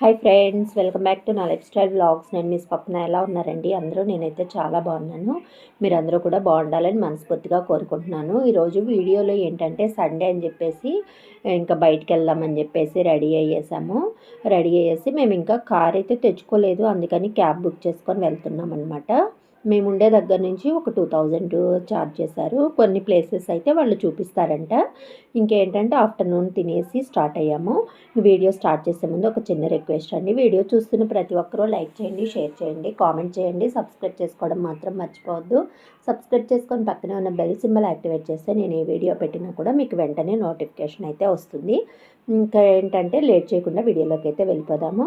Hi friends, welcome back to నా life style vlogs. నేను మీ స్వప్న. ఎలా ఉన్నారండి అందరూ? నేనైతే చాలా బాగున్నాను. మీరందరూ కూడా బాగుండాలని మనస్ఫూర్తిగా కోరుకుంటున్నాను. ఈరోజు వీడియోలో ఏంటంటే సండే అని చెప్పేసి ఇంకా బయటికి వెళ్దామని చెప్పేసి రెడీ అయ్యేసి మేము ఇంకా కార్ అయితే తెచ్చుకోలేదు, అందుకని క్యాబ్ బుక్ చేసుకొని వెళ్తున్నాం అనమాట. మేము ఉండే దగ్గర నుంచి ఒక 2000 ఛార్జ్ చేశారు. కొన్ని ప్లేసెస్ అయితే వాళ్ళు చూపిస్తారంట. ఇంకేంటంటే ఆఫ్టర్నూన్ తినేసి స్టార్ట్ అయ్యాము. వీడియో స్టార్ట్ చేసే ముందు ఒక చిన్న రిక్వెస్ట్ అండి. వీడియో చూస్తున్న ప్రతి ఒక్కరూ లైక్ చేయండి, షేర్ చేయండి, కామెంట్ చేయండి, సబ్స్క్రైబ్ చేసుకోవడం మాత్రం మర్చిపోవద్దు. సబ్స్క్రైబ్ చేసుకొని పక్కనే ఉన్న బెల్ సింబల్ యాక్టివేట్ చేస్తే నేను ఏ వీడియో పెట్టినా కూడా మీకు వెంటనే నోటిఫికేషన్ అయితే వస్తుంది. ఇంకా ఏంటంటే లేట్ చేయకుండా వీడియోలోకి అయితే వెళ్ళిపోదాము.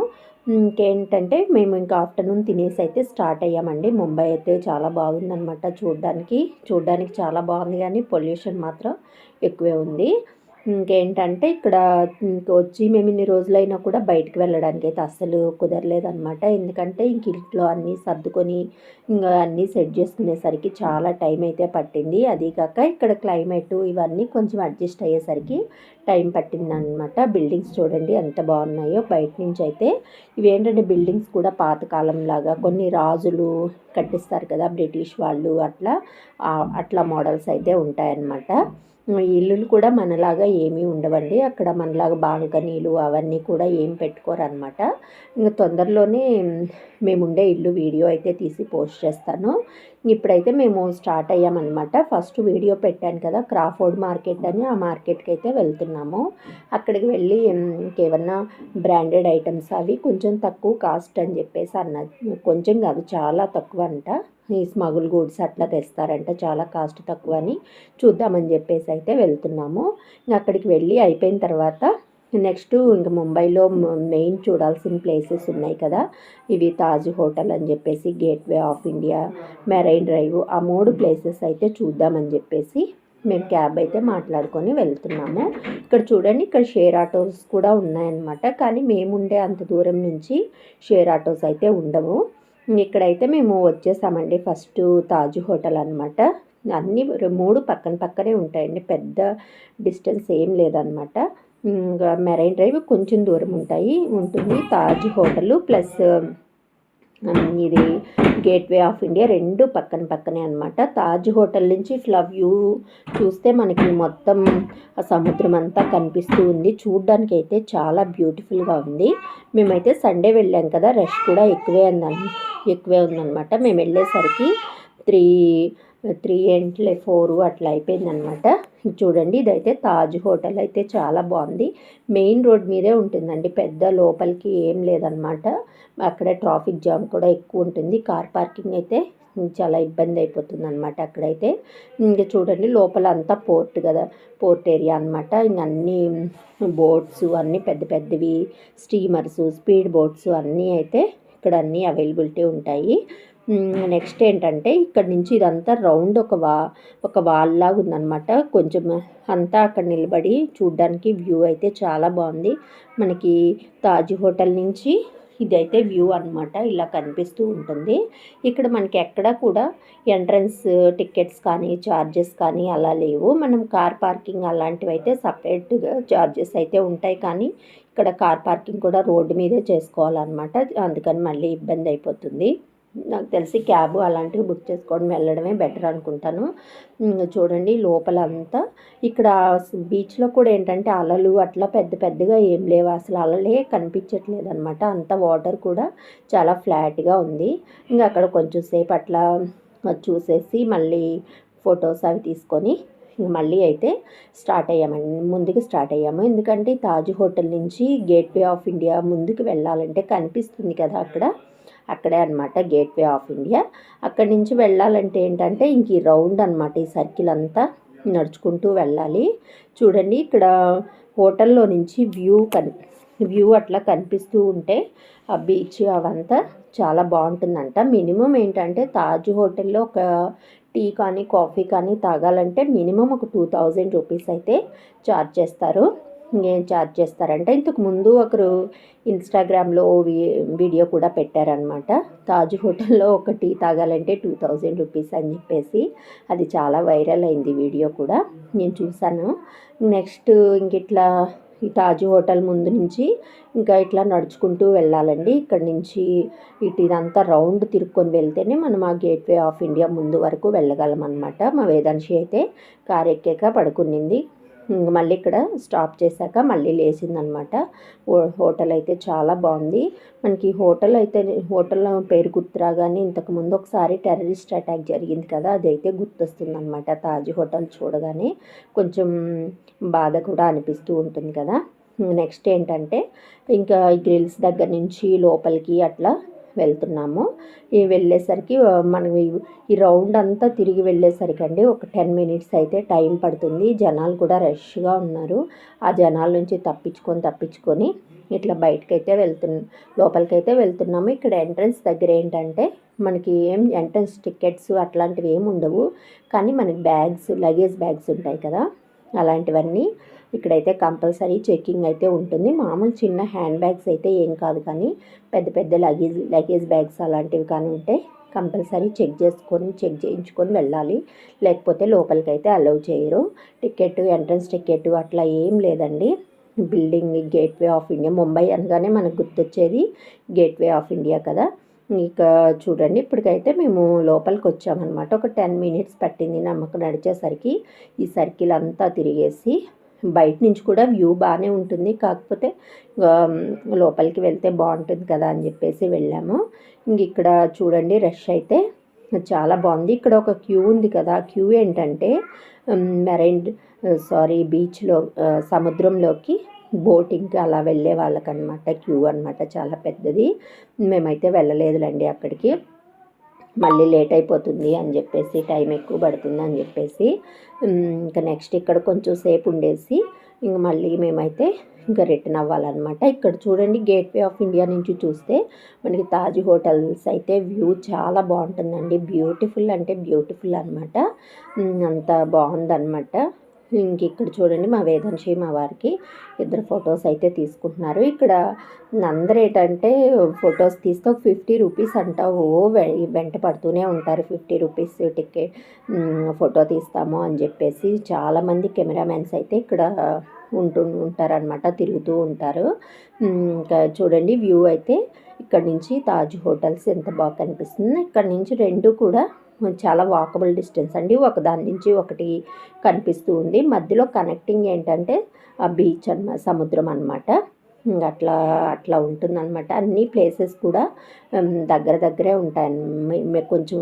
ఇంకేంటంటే మేము ఇంకా ఆఫ్టర్నూన్ తినేసి అయితే స్టార్ట్ అయ్యామండి. ముంబై అయితే చాలా బాగుందనమాట. చూడడానికి చాలా బాగుంది, కానీ పొల్యూషన్ మాత్రం ఎక్కువే ఉంది. ఇంకేంటంటే ఇక్కడ వచ్చి మేము ఇన్ని రోజులైనా కూడా బయటకు వెళ్ళడానికి అయితే అస్సలు కుదరలేదనమాట. ఎందుకంటే ఇంక ఇంట్లో అన్నీ సర్దుకొని ఇంకా అన్నీ సెట్ చేసుకునేసరికి చాలా టైం అయితే పట్టింది. అది కాక ఇక్కడ క్లైమేటు ఇవన్నీ కొంచెం అడ్జస్ట్ అయ్యేసరికి టైం పట్టిందనమాట. బిల్డింగ్స్ చూడండి ఎంత బాగున్నాయో బయట నుంచి అయితే. ఇవేంటంటే బిల్డింగ్స్ కూడా పాతకాలం లాగా కొన్ని రాజులు కట్టిస్తారు కదా, బ్రిటిష్ వాళ్ళు, అట్లా మోడల్స్ అయితే ఉంటాయన్నమాట. ఇల్లులు కూడా మనలాగా ఏమీ ఉండవండి. అక్కడ మనలాగా బాల్కనీలు అవన్నీ కూడా ఏం పెట్టుకోరనమాట. ఇంకా తొందరలోనే మేముండే ఇల్లు వీడియో అయితే తీసి పోస్ట్ చేస్తాను. ఇప్పుడైతే మేము స్టార్ట్ అయ్యామన్నమాట. ఫస్ట్ వీడియో పెట్టాను కదా, క్రాఫోర్డ్ మార్కెట్ అని, ఆ మార్కెట్కి అయితే వెళ్తున్నాము. అక్కడికి వెళ్ళి ఇంకేమన్నా బ్రాండెడ్ ఐటమ్స్ అవి కొంచెం తక్కువ కాస్ట్ అని చెప్పేసి అన్నది. కొంచెం కాదు, చాలా తక్కువ అంట. ఈ స్మగుల్ గూడ్స్ అట్లా తెస్తారంట, చాలా కాస్ట్ తక్కువ అని చూద్దామని చెప్పేసి అయితే వెళ్తున్నాము. అక్కడికి వెళ్ళి అయిపోయిన తర్వాత నెక్స్ట్ ఇంకా ముంబైలో మెయిన్ చూడాల్సిన ప్లేసెస్ ఉన్నాయి కదా, ఇవి తాజ్ హోటల్ అని చెప్పేసి, gateway of India, marine drive, ఆ 3 ప్లేసెస్ అయితే చూద్దామని చెప్పేసి మేము క్యాబ్ అయితే మాట్లాడుకొని వెళ్తున్నాము. ఇక్కడ చూడండి, ఇక్కడ షేర్ ఆటోస్ కూడా ఉన్నాయన్నమాట. కానీ మేముండే అంత దూరం నుంచి షేర్ ఆటోస్ అయితే ఉండవు. ఇక్కడైతే మేము వచ్చేసామండి. ఫస్ట్ తాజ్ హోటల్ అనమాట. అన్నీ 3 పక్కన పక్కనే ఉంటాయండి, పెద్ద డిస్టెన్స్ ఏం లేదనమాట. ఇంకా మెరైన్ డ్రైవ్ కొంచెం దూరం ఉంటుంది. తాజ్ హోటల్ ప్లస్ ఇది గేట్వే ఆఫ్ ఇండియా 2 పక్కన పక్కనే అనమాట. తాజ్ హోటల్ నుంచి ఇట్లా వ్యూ చూస్తే మనకి మొత్తం ఆ సముద్రం అంతా కనిపిస్తూ ఉంది. చూడ్డానికి అయితే చాలా బ్యూటిఫుల్గా ఉంది. మేమైతే సండే వెళ్ళాం కదా, రష్ కూడా ఎక్కువే ఉందన్నమాట. మేము వెళ్ళేసరికి 4 అట్లా అయిపోయిందనమాట. చూడండి, ఇదైతే తాజ్ హోటల్ అయితే చాలా బాగుంది. మెయిన్ రోడ్ మీదే ఉంటుందండి, పెద్ద లోపలికి ఏం లేదనమాట. అక్కడ ట్రాఫిక్ జామ్ కూడా ఎక్కువ ఉంటుంది. కార్ పార్కింగ్ అయితే చాలా ఇబ్బంది అయిపోతుంది అనమాట అక్కడైతే. ఇంకా చూడండి, లోపల అంతా పోర్ట్ ఏరియా అనమాట. ఇంక అన్నీ బోట్స్ అన్నీ పెద్ద పెద్దవి, స్టీమర్స్, స్పీడ్ బోట్స్ అన్నీ అయితే ఇక్కడ అన్నీ అవైలబిలిటీ ఉంటాయి. నెక్స్ట్ ఏంటంటే ఇక్కడ నుంచి ఇదంతా రౌండ్ ఒక వాల్ లాగా ఉందన్నమాట. కొంచెం అంతా అక్కడ నిలబడి చూడ్డానికి వ్యూ అయితే చాలా బాగుంది. మనకి తాజ్ హోటల్ నుంచి ఇదైతే వ్యూ అనమాట, ఇలా కనిపిస్తూ ఉంటుంది. ఇక్కడ మనకి ఎక్కడ కూడా ఎంట్రన్స్ టికెట్స్ కానీ ఛార్జెస్ కానీ అలా లేవు. మనం కార్ పార్కింగ్ అలాంటివి అయితే సపరేట్గా ఛార్జెస్ అయితే ఉంటాయి, కానీ ఇక్కడ కార్ పార్కింగ్ కూడా రోడ్డు మీదే చేసుకోవాలన్నమాట. అందుకని మళ్ళీ ఇబ్బంది అయిపోతుంది. నాకు తెలిసి క్యాబ్ అలాంటివి బుక్ చేసుకోవడం వెళ్ళడమే బెటర్ అనుకుంటాను. చూడండి లోపల అంతా. ఇక్కడ బీచ్లో కూడా ఏంటంటే అలలు అట్లా పెద్ద పెద్దగా ఏం లేవు, అసలు అలలే కనిపించట్లేదు అనమాట. అంత వాటర్ కూడా చాలా ఫ్లాట్గా ఉంది. ఇంకా అక్కడ కొంచెం సేపు అట్లా చూసేసి మళ్ళీ ఫొటోస్ అవి తీసుకొని మళ్ళీ అయితే ముందుకు స్టార్ట్ అయ్యాము. ఎందుకంటే తాజ్ హోటల్ నుంచి గేట్వే ఆఫ్ ఇండియా ముందుకు వెళ్ళాలంటే కనిపిస్తుంది కదా, అక్కడే అనమాట గేట్వే ఆఫ్ ఇండియా. అక్కడి నుంచి వెళ్ళాలంటే ఏంటంటే ఇంక ఈ రౌండ్ అనమాట, ఈ సర్కిల్ అంతా నడుచుకుంటూ వెళ్ళాలి. చూడండి, ఇక్కడ హోటల్లో నుంచి వ్యూ అట్లా కనిపిస్తూ ఉంటే ఆ బీచ్ అవంతా చాలా బాగుంటుందంట. మినిమం ఏంటంటే తాజ్ హోటల్లో ఒక టీ కానీ కాఫీ కానీ తాగాలంటే మినిమం ఒక 2000 రూపీస్ అయితే ఛార్జ్ చేస్తారు. ఏం ఛార్జ్ చేస్తారంటే ఇంతకు ముందు ఒకరు ఇన్స్టాగ్రామ్లో వీడియో కూడా పెట్టారనమాట. తాజ్ హోటల్లో ఒక టీ తాగాలంటే 2000 రూపీస్ అని చెప్పేసి. అది చాలా వైరల్ అయింది వీడియో కూడా, నేను చూశాను. నెక్స్ట్ ఇంక ఇట్లా ఈ తాజ్ హోటల్ ముందు నుంచి ఇంకా ఇట్లా నడుచుకుంటూ వెళ్ళాలండి. ఇక్కడ నుంచి ఇదంతా రౌండ్ తిరుక్కొని వెళ్తేనే మనం ఆ గేట్వే ఆఫ్ ఇండియా ముందు వరకు వెళ్ళగలం అనమాట. మా వేదాంశి అయితే కారు ఎక్కాక పడుకునింది. మళ్ళీ ఇక్కడ స్టాప్ చేశాక మళ్ళీ లేచిందనమాట. హోటల్ అయితే చాలా బాగుంది. మనకి హోటల్ పేరు గుర్తురాగానే ఇంతకుముందు ఒకసారి టెర్రరిస్ట్ అటాక్ జరిగింది కదా, అదైతే గుర్తొస్తుంది అనమాట. తాజ్ హోటల్ చూడగానే కొంచెం బాధ కూడా అనిపిస్తూ ఉంటుంది కదా. నెక్స్ట్ ఏంటంటే ఇంకా గ్రిల్స్ దగ్గర నుంచి లోపలికి అట్లా వెళ్తున్నాము. వెళ్ళేసరికి మనం ఈ రౌండ్ అంతా తిరిగి వెళ్ళేసరికి అండి ఒక 10 మినిట్స్ అయితే టైం పడుతుంది. జనాలు కూడా రష్గా ఉన్నారు. ఆ జనాల నుంచి తప్పించుకొని ఇట్లా బయటకైతే లోపలికైతే వెళ్తున్నాము. ఇక్కడ ఎంట్రన్స్ దగ్గర ఏంటంటే మనకి ఏం ఎంట్రన్స్ టికెట్స్ అట్లాంటివి ఏమి ఉండవు, కానీ మనకి లగేజ్ బ్యాగ్స్ ఉంటాయి కదా, అలాంటివన్నీ ఇక్కడైతే కంపల్సరీ చెకింగ్ అయితే ఉంటుంది. మామూలు చిన్న హ్యాండ్ బ్యాగ్స్ అయితే ఏం కాదు, కానీ పెద్ద పెద్ద లగేజ్ బ్యాగ్స్ అలాంటివి కానీ ఉంటే కంపల్సరీ చెక్ చేయించుకొని వెళ్ళాలి, లేకపోతే లోపలికైతే అలౌ చేయరు. ఎంట్రన్స్ టికెట్ అట్లా ఏం లేదండి. Building gateway of India, Mumbai అనగానే మనకు గుర్తొచ్చేది గేట్వే ఆఫ్ ఇండియా కదా. ఇక చూడండి, ఇప్పటికైతే మేము లోపలికి వచ్చామన్నమాట. ఒక 10 మినిట్స్ పట్టింది నమ్మకం నడిచేసరికి. ఈ సర్కిల్ అంతా తిరిగేసి బయట నుంచి కూడా వ్యూ బాగానే ఉంటుంది, కాకపోతే లోపలికి వెళ్తే బాగుంటుంది కదా అని చెప్పేసి వెళ్ళాము. ఇక్కడ చూడండి, రష్ అయితే చాలా బాగుంది. ఇక్కడ ఒక క్యూ ఉంది కదా, క్యూ ఏంటంటే బీచ్లో సముద్రంలోకి బోటింగ్కి అలా వెళ్ళే వాళ్ళకనమాట క్యూ అనమాట, చాలా పెద్దది. మేమైతే వెళ్ళలేదులేండి అక్కడికి, మళ్ళీ లేట్ అయిపోతుంది అని చెప్పేసి, టైం ఎక్కువ పడుతుంది అని చెప్పేసి. ఇంకా నెక్స్ట్ ఇక్కడ కొంచెం సేపు ఉండేసి ఇంక మళ్ళీ మేమైతే ఇంకా రిటర్న్ అవ్వాలన్నమాట. ఇక్కడ చూడండి, గేట్వే ఆఫ్ ఇండియా నుంచి చూస్తే మనకి తాజ్ హోటల్స్ అయితే వ్యూ చాలా బాగుంటుందండి. బ్యూటిఫుల్ అంటే బ్యూటిఫుల్ అనమాట, అంత బాగుందన్నమాట. ఇక్కడ చూడండి, మా వేదాంశి మా వారికి ఇద్దరు ఫొటోస్ అయితే తీసుకుంటున్నారు. ఇక్కడ అందరూ ఏంటంటే ఫొటోస్ తీస్తే ఒక 50 రూపీస్ అంటావు వెంట పడుతూనే ఉంటారు. 50 రూపీస్ టికెట్ ఫోటో తీస్తాము అని చెప్పేసి చాలామంది కెమెరామెన్స్ అయితే ఇక్కడ ఉంటారనమాట, తిరుగుతూ ఉంటారు. ఇంకా చూడండి, వ్యూ అయితే ఇక్కడ నుంచి తాజ్ హోటల్స్ ఎంత బాగా కనిపిస్తుంది. ఇక్కడ నుంచి రెండు కూడా చాలా వాకబుల్ డిస్టెన్స్ అండి, ఒకదాని నుంచి ఒకటి కనిపిస్తూ ఉంది. మధ్యలో కనెక్టింగ్ ఏంటంటే ఆ బీచ్ సముద్రం అనమాట. అట్లా ఉంటుందన్నమాట. అన్ని ప్లేసెస్ కూడా దగ్గరే ఉంటాయి, కొంచెం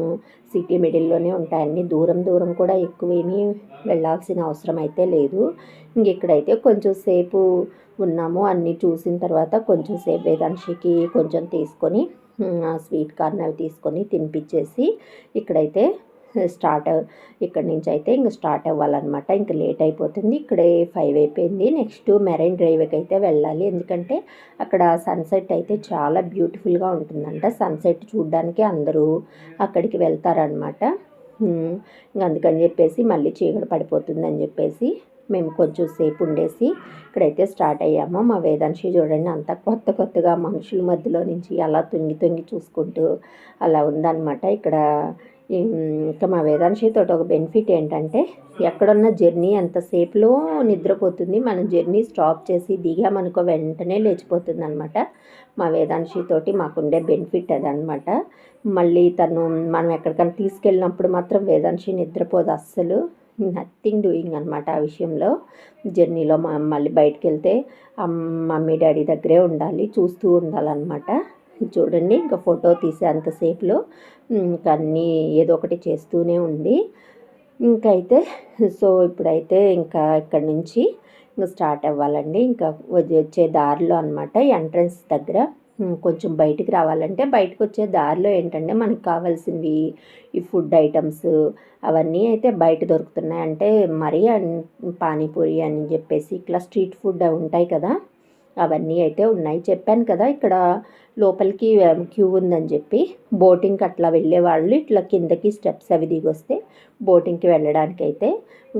సిటీ మిడిల్లోనే ఉంటాయి. అన్ని దూరం కూడా ఎక్కువేమీ వెళ్ళాల్సిన అవసరం అయితే లేదు. ఇక్కడైతే కొంచెం సేపు ఉన్నాము. అన్నీ చూసిన తర్వాత కొంచెం సేపు వేదాంశికి కొంచెం తీసుకొని స్వీట్ కార్న్ అవి తీసుకొని తినిపించేసి ఇక్కడైతే ఇక్కడి నుంచి అయితే ఇంక స్టార్ట్ అవ్వాలన్నమాట. ఇంక లేట్ అయిపోతుంది, ఇక్కడే 5 అయిపోయింది. నెక్స్ట్ మెరైన్ డ్రైవ్కి అయితే వెళ్ళాలి, ఎందుకంటే అక్కడ సన్సెట్ అయితే చాలా బ్యూటిఫుల్గా ఉంటుందంట. సన్సెట్ చూడడానికి అందరూ అక్కడికి వెళ్తారనమాట. అందుకని చెప్పేసి మళ్ళీ చీకటి పడిపోతుంది అని చెప్పేసి మేము కొంచెం సేపు ఉండేసి ఇక్కడైతే స్టార్ట్ అయ్యాము. మా వేదాంశి చూడండి, అంత కొత్తగా మనుషుల మధ్యలో నుంచి అలా తొంగి చూసుకుంటూ అలా ఉందన్నమాట. ఇక్కడ ఇంకా మా వేదాంశితో ఒక బెనిఫిట్ ఏంటంటే ఎక్కడున్న జర్నీ ఎంతసేపులో నిద్రపోతుంది. మనం జర్నీ స్టాప్ చేసి దిగామనుకో వెంటనే లేచిపోతుంది అనమాట. మా వేదాంశితోటి మాకుండే బెనిఫిట్ అదనమాట. మళ్ళీ మనం ఎక్కడికైనా తీసుకెళ్ళినప్పుడు మాత్రం వేదాంశి నిద్రపోదు అస్సలు, నథింగ్ డూయింగ్ అనమాట. ఆ విషయంలో జర్నీలో మళ్ళీ బయటకు వెళ్తే మమ్మీ డాడీ దగ్గరే ఉండాలి, చూస్తూ ఉండాలన్నమాట. చూడండి, ఇంకా ఫోటో తీసే అంతసేపులో ఇంకా అన్నీ ఏదో ఒకటి చేస్తూనే ఉంది. ఇంకైతే ఇప్పుడైతే ఇంకా ఇక్కడి నుంచి ఇంకా స్టార్ట్ అవ్వాలండి. ఇంకా వచ్చే దారిలో అనమాట, ఎంట్రన్స్ దగ్గర కొంచెం బయటికి రావాలంటే బయటకు వచ్చే దారిలో ఏంటంటే మనకు కావాల్సినవి ఈ ఫుడ్ ఐటమ్స్ అవన్నీ అయితే బయట దొరుకుతున్నాయి. అంటే మరీ పానీపూరి అని చెప్పేసి ఇట్లా స్ట్రీట్ ఫుడ్ ఉంటాయి కదా, అవన్నీ అయితే ఉన్నాయి. చెప్పాను కదా ఇక్కడ లోపలికి క్యూ ఉందని చెప్పి. బోటింగ్కి అట్లా వెళ్ళేవాళ్ళు ఇట్లా కిందకి స్టెప్స్ అవి దిగొస్తే బోటింగ్కి వెళ్ళడానికి అయితే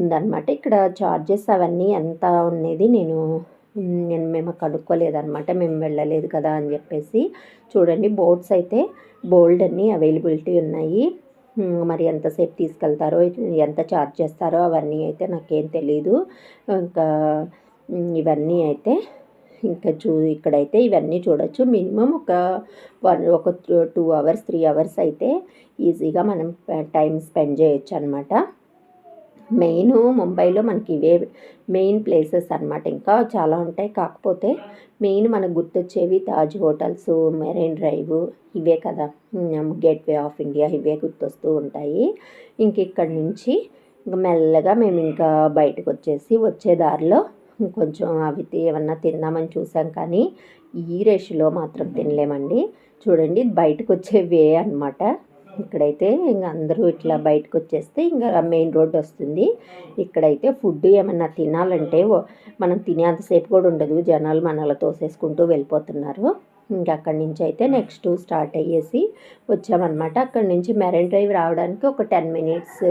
ఉందన్నమాట. ఇక్కడ చార్జెస్ అవన్నీ ఎంత ఉన్నది మేము కనుక్కోలేదన్నమాట, మేము వెళ్ళలేదు కదా అని చెప్పేసి. చూడండి, బోట్స్ అయితే బోల్డ్ అన్నీ అవైలబిలిటీ ఉన్నాయి. మరి ఎంతసేపు తీసుకెళ్తారో ఎంత ఛార్జ్ చేస్తారో అవన్నీ అయితే నాకేం తెలీదు. ఇంకా ఇవన్నీ అయితే ఇంకా ఇక్కడైతే ఇవన్నీ చూడొచ్చు. మినిమం ఒక 2 అవర్స్ 3 అవర్స్ అయితే ఈజీగా మనం టైం స్పెండ్ చేయొచ్చు అనమాట. ముంబైలో మనకి ఇవే మెయిన్ ప్లేసెస్ అనమాట. ఇంకా చాలా ఉంటాయి, కాకపోతే మెయిన్ మనకు గుర్తొచ్చేవి తాజ్ హోటల్స్, మెరైన్ డ్రైవ్ ఇవే కదా, గేట్వే ఆఫ్ ఇండియా ఇవే గుర్తొస్తూ ఉంటాయి. ఇంక ఇక్కడి నుంచి మెల్లగా మేము ఇంకా బయటకు వచ్చే దారిలో కొంచెం అవి ఏమన్నా తిందామని చూసాం, కానీ ఈ రష్లో మాత్రం తినలేమండి. చూడండి బయటకు వచ్చే వే అనమాట. ఇక్కడైతే ఇంకా అందరూ ఇట్లా బయటకు వచ్చేస్తే ఇంకా మెయిన్ రోడ్ వస్తుంది. ఇక్కడైతే ఫుడ్ ఏమన్నా తినాలంటే మనం తినేంతసేపు కూడా ఉండదు, జనాలు మనలో తోసేసుకుంటూ వెళ్ళిపోతున్నారు. ఇంకా అక్కడి నుంచి అయితే నెక్స్ట్ స్టార్ట్ అయ్యేసి వచ్చామన్నమాట. అక్కడి నుంచి మెరైన్ డ్రైవ్ రావడానికి ఒక 10 మినిట్స్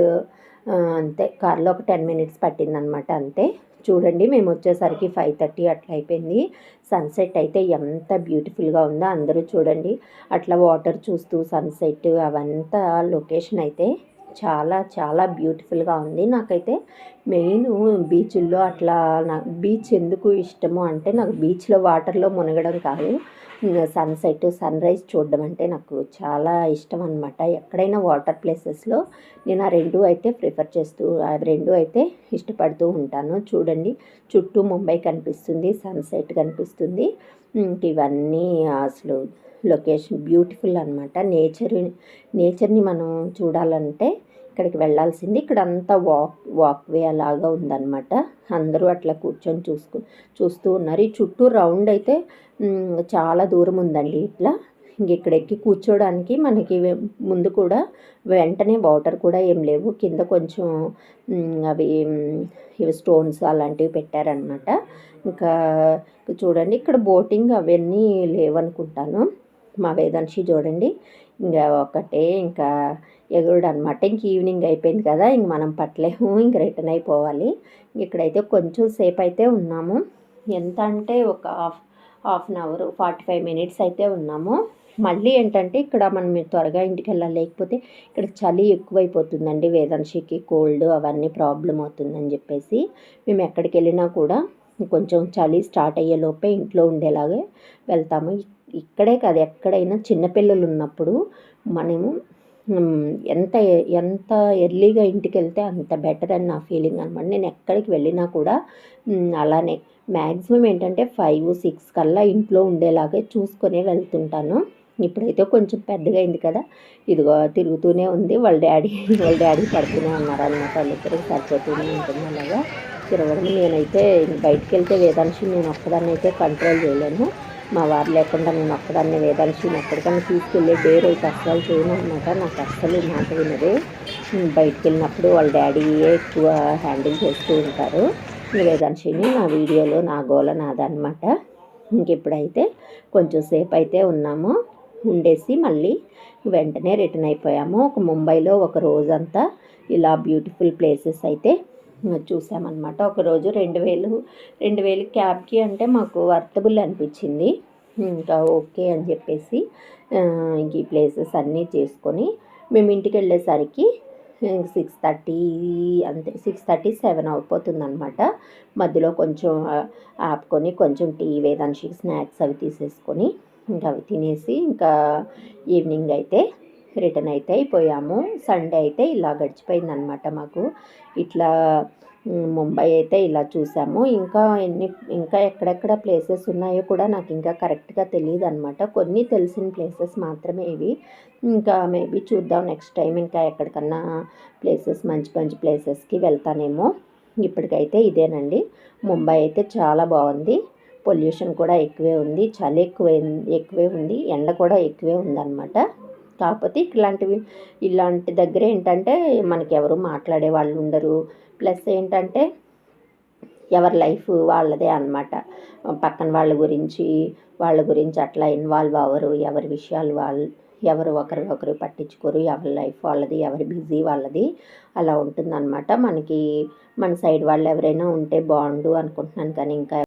అంతే, కార్లో ఒక 10 మినిట్స్ పట్టిందనమాట అంతే. చూడండి మేము వచ్చేసరికి 5:30 అట్లా అయిపోయింది. సన్సెట్ అయితే ఎంత బ్యూటిఫుల్గా ఉందో అందరూ చూడండి. అట్లా వాటర్ చూస్తూ సన్సెట్ అవంతా లొకేషన్ అయితే చాలా చాలా బ్యూటిఫుల్గా ఉంది. నాకైతే మెయిన్ బీచ్ల్లో అట్లా నాకు బీచ్ ఎందుకు ఇష్టము అంటే, నాకు బీచ్లో వాటర్లో మునగడం కాదు, సన్సెట్ సన్రైజ్ చూడడం అంటే నాకు చాలా ఇష్టం అనమాట. ఎక్కడైనా వాటర్ ప్లేసెస్లో నేను ఆ రెండు అయితే ప్రిఫర్ చేస్తూ, ఆ రెండు అయితే ఇష్టపడుతూ ఉంటాను. చూడండి చుట్టూ ముంబై కనిపిస్తుంది, సన్సెట్ కనిపిస్తుంది. ఇవన్నీ అసలు లొకేషన్ బ్యూటిఫుల్ అనమాట. నేచర్ని మనం చూడాలంటే ఇక్కడికి వెళ్ళాల్సింది. ఇక్కడ అంతా వాక్వే అలాగా ఉందన్నమాట. అందరూ అట్లా కూర్చొని చూస్తూ ఉన్నారు. ఈ చుట్టూ రౌండ్ అయితే చాలా దూరం ఉందండి. ఇట్లా ఇక్కడ ఎక్కి కూర్చోడానికి మనకి ముందు కూడా వెంటనే వాటర్ కూడా ఏం లేవు, కింద కొంచెం అవి స్టోన్స్ అలాంటివి పెట్టారనమాట. ఇంకా చూడండి ఇక్కడ బోటింగ్ అవన్నీ లేవనుకుంటాను. మా వేదాంశి చూడండి ఇంకా ఒకటే ఇంకా ఎగురుడు అనమాట. ఇంక ఈవినింగ్ అయిపోయింది కదా, ఇంక మనం పట్టలేము, ఇంక రిటర్న్ అయిపోవాలి. ఇక్కడైతే కొంచెం సేపు అయితే ఉన్నాము. ఎంత అంటే ఒక హాఫ్ అన్ అవర్ 45 మినిట్స్ అయితే ఉన్నాము. మళ్ళీ ఏంటంటే ఇక్కడ మనం త్వరగా ఇంటికి వెళ్ళాలి, లేకపోతే ఇక్కడ చలి ఎక్కువైపోతుందండి. వేదాంశికి కోల్డ్ అవన్నీ ప్రాబ్లం అవుతుందని చెప్పేసి మేము ఎక్కడికి వెళ్ళినా కూడా కొంచెం చలి స్టార్ట్ అయ్యే లోపే ఇంట్లో ఉండేలాగే వెళ్తాము. ఇక్కడే కాదు, ఎక్కడైనా చిన్నపిల్లలు ఉన్నప్పుడు మనము ఎంత ఎర్లీగా ఇంటికి వెళ్తే అంత బెటర్ అని నా ఫీలింగ్ అనమాట. నేను ఎక్కడికి వెళ్ళినా కూడా అలానే మ్యాక్సిమం ఏంటంటే 5-6 కల్లా ఇంట్లో ఉండేలాగే చూసుకొనే వెళ్తుంటాను. ఇప్పుడైతే కొంచెం పెద్దగా అయింది కదా, ఇదిగో తిరుగుతూనే ఉంది. వాళ్ళ డాడీ పడుతూనే ఉన్నారు అన్నమాట. వాళ్ళిద్దరికి సరిపోతూనే ఉంటుంది అలాగా తిరగడం. నేనైతే బయటికి వెళ్తే వేదాంశి నేను ఒక్కదాన్ని అయితే కంట్రోల్ చేయలేను. మా వారు లేకుండా నేను ఒక్కదాన్ని వేదాంశిని ఎక్కడికన్నా తీసుకెళ్ళే డేర్ అయితే అస్సలు చేయను అనమాట. నాకు అస్సలు మాట వినదు. బయటికి వెళ్ళినప్పుడు వాళ్ళ డాడీయే ఎక్కువ హ్యాండిల్ చేస్తూ ఉంటారు వేదాంశిని. నా వీడియోలో నా గోల నాదనమాట. ఇంక ఇప్పుడైతే కొంచెం సేపు అయితే ఉన్నాము, ఉండేసి మళ్ళీ వెంటనే రిటర్న్ అయిపోయాము. ఒక ముంబైలో ఒక రోజంతా ఇలా బ్యూటిఫుల్ ప్లేసెస్ అయితే చూసామన్నమాట. ఒకరోజు 2000 క్యాబ్కి అంటే మాకు వర్తబుల్ అనిపించింది. ఇంకా ఓకే అని చెప్పేసి ఇంక ఈ ప్లేసెస్ అన్నీ చేసుకొని మేము ఇంటికి వెళ్ళేసరికి 6:30 అంతే, 6:30-7 అయిపోతుంది అనమాట. మధ్యలో కొంచెం ఆపుకొని కొంచెం టీ వేదాంశికి స్నాక్స్ అవి తీసేసుకొని ఇంకా అవి తినేసి ఇంకా ఈవినింగ్ అయితే రిటర్న్ అయితే అయిపోయాము. సండే అయితే ఇలా గడిచిపోయిందనమాట మాకు. ఇట్లా ముంబై అయితే ఇలా చూసాము. ఇంకా ఎక్కడెక్కడ ప్లేసెస్ ఉన్నాయో కూడా నాకు ఇంకా కరెక్ట్గా తెలియదు అనమాట. కొన్ని తెలిసిన ప్లేసెస్ మాత్రమే ఇవి. ఇంకా మేబీ చూద్దాం నెక్స్ట్ టైం ఇంకా ఎక్కడికన్నా ప్లేసెస్ మంచి మంచి ప్లేసెస్కి వెళ్తానేమో. ఇప్పటికైతే ఇదేనండి. ముంబై అయితే చాలా బాగుంది. పొల్యూషన్ కూడా ఎక్కువే ఉంది, చలి ఎక్కువే ఉంది, ఎండ కూడా ఎక్కువే ఉందన్నమాట. కాకపోతే ఇలాంటి దగ్గర ఏంటంటే మనకి ఎవరు మాట్లాడే వాళ్ళు ఉండరు. ప్లస్ ఏంటంటే ఎవరి లైఫ్ వాళ్ళదే అనమాట. పక్కన వాళ్ళ గురించి అట్లా ఇన్వాల్వ్ అవ్వరు. ఎవరి విషయాలు ఎవరు ఒకరు పట్టించుకోరు. ఎవరి లైఫ్ వాళ్ళది, ఎవరి బిజీ వాళ్ళది అలా ఉంటుందన్నమాట. మన సైడ్ వాళ్ళు ఎవరైనా ఉంటే బాగుండు అనుకుంటున్నాను, కానీ ఇంకా